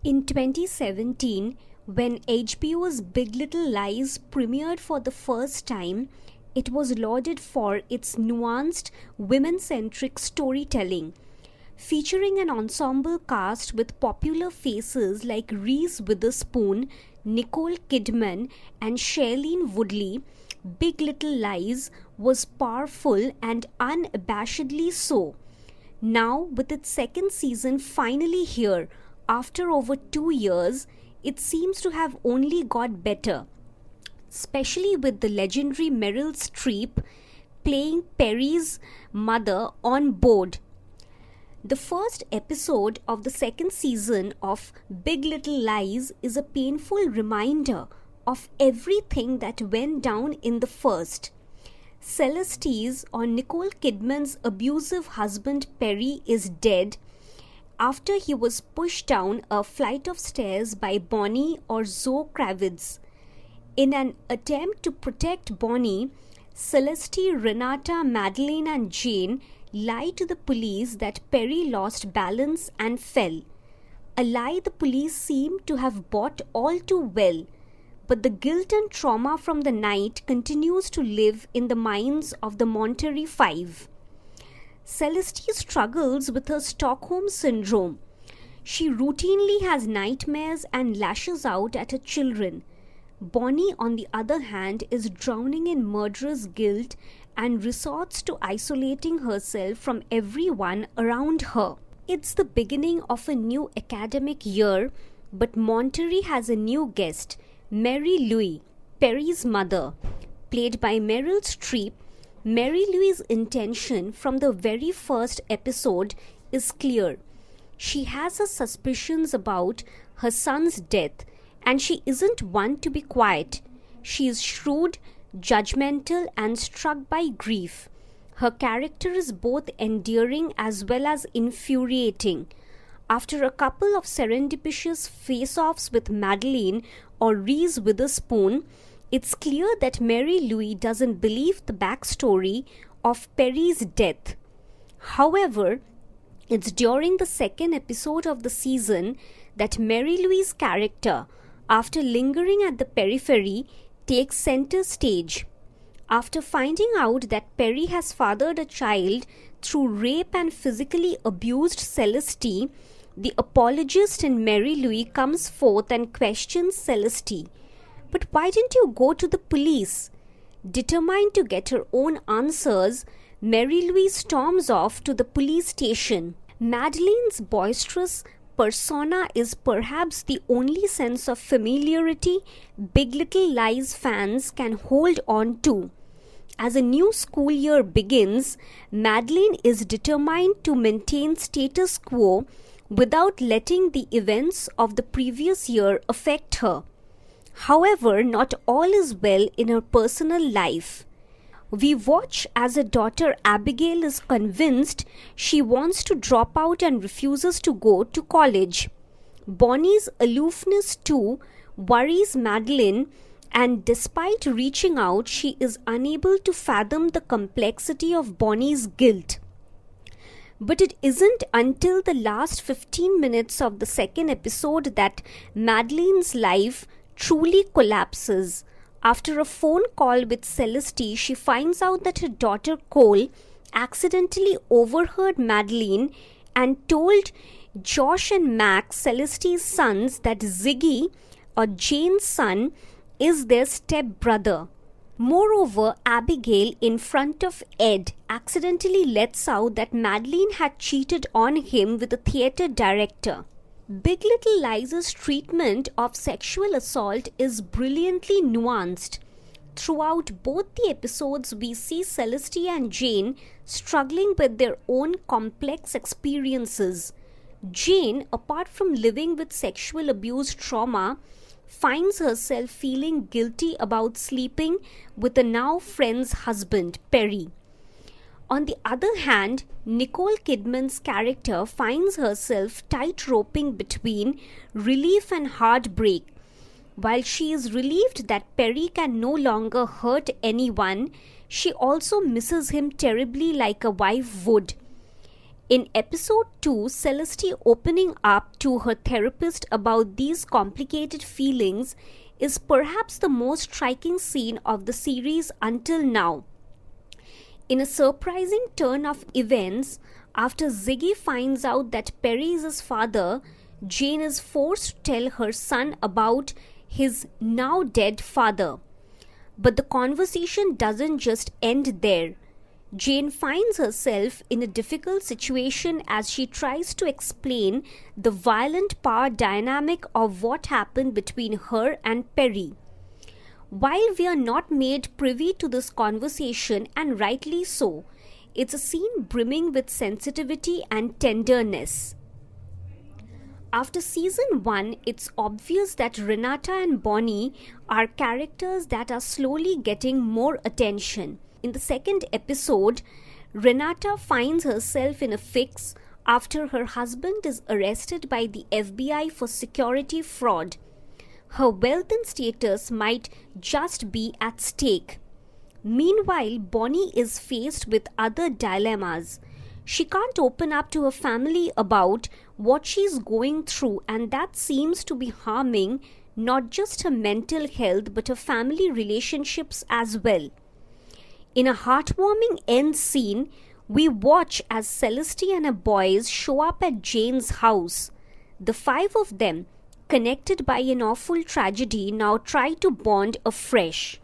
In 2017, when HBO's Big Little Lies premiered for the first time, it was lauded for its nuanced, women centric storytelling. Featuring an ensemble cast with popular faces like Reese Witherspoon, Nicole Kidman, and Shailene Woodley, Big Little Lies was powerful and unabashedly so. Now, with its second season finally here, after over 2 years, it seems to have only got better, especially with the legendary Meryl Streep playing Perry's mother on board. The first episode of the second season of Big Little Lies is a painful reminder of everything that went down in the first. Celeste's or Nicole Kidman's abusive husband Perry is dead after he was pushed down a flight of stairs by Bonnie or Zoe Kravitz. In an attempt to protect Bonnie, Celeste, Renata, Madeline and Jane lie to the police that Perry lost balance and fell. A lie the police seem to have bought all too well, but the guilt and trauma from the night continues to live in the minds of the Monterey Five. Celeste struggles with her Stockholm Syndrome. She routinely has nightmares and lashes out at her children. Bonnie, on the other hand, is drowning in murderous guilt and resorts to isolating herself from everyone around her. It's the beginning of a new academic year, but Monterey has a new guest, Mary Louise, Perry's mother. Played by Meryl Streep, Mary Louise's intention from the very first episode is clear. She has her suspicions about her son's death, and she isn't one to be quiet. She is shrewd, judgmental, and struck by grief. Her character is both endearing as well as infuriating. After a couple of serendipitous face-offs with Madeline or Reese Witherspoon, it's clear that Mary Louise doesn't believe the backstory of Perry's death. However, it's during the second episode of the season that Mary Louise's character, after lingering at the periphery, takes center stage. After finding out that Perry has fathered a child through rape and physically abused Celeste, the apologist in Mary Louise comes forth and questions Celeste. But why didn't you go to the police? Determined to get her own answers, Mary Louise storms off to the police station. Madeline's boisterous persona is perhaps the only sense of familiarity Big Little Lies fans can hold on to. As a new school year begins, Madeline is determined to maintain status quo without letting the events of the previous year affect her. However, not all is well in her personal life. We watch as her daughter Abigail is convinced she wants to drop out and refuses to go to college. Bonnie's aloofness too worries Madeline, and despite reaching out, she is unable to fathom the complexity of Bonnie's guilt. But it isn't until the last 15 minutes of the second episode that Madeline's life truly collapses. After a phone call with Celeste, she finds out that her daughter Cole accidentally overheard Madeline and told Josh and Max, Celeste's sons, that Ziggy, or Jane's son, is their stepbrother. Moreover, Abigail, in front of Ed, accidentally lets out that Madeline had cheated on him with a theatre director. Big Little Lies' treatment of sexual assault is brilliantly nuanced. Throughout both the episodes, we see Celeste and Jane struggling with their own complex experiences. Jane, apart from living with sexual abuse trauma, finds herself feeling guilty about sleeping with a now friend's husband, Perry. On the other hand, Nicole Kidman's character finds herself tight-roping between relief and heartbreak. While she is relieved that Perry can no longer hurt anyone, she also misses him terribly like a wife would. In episode 2, Celeste opening up to her therapist about these complicated feelings is perhaps the most striking scene of the series until now. In a surprising turn of events, after Ziggy finds out that Perry is his father, Jane is forced to tell her son about his now dead father. But the conversation doesn't just end there. Jane finds herself in a difficult situation as she tries to explain the violent power dynamic of what happened between her and Perry. While we are not made privy to this conversation, and rightly so, it's a scene brimming with sensitivity and tenderness. After season 1, it's obvious that Renata and Bonnie are characters that are slowly getting more attention. In the second episode, Renata finds herself in a fix after her husband is arrested by the FBI for security fraud. Her wealth and status might just be at stake. Meanwhile, Bonnie is faced with other dilemmas. She can't open up to her family about what she's going through, and that seems to be harming not just her mental health but her family relationships as well. In a heartwarming end scene, we watch as Celeste and her boys show up at Jane's house. The 5 of them, connected by an awful tragedy, now try to bond afresh.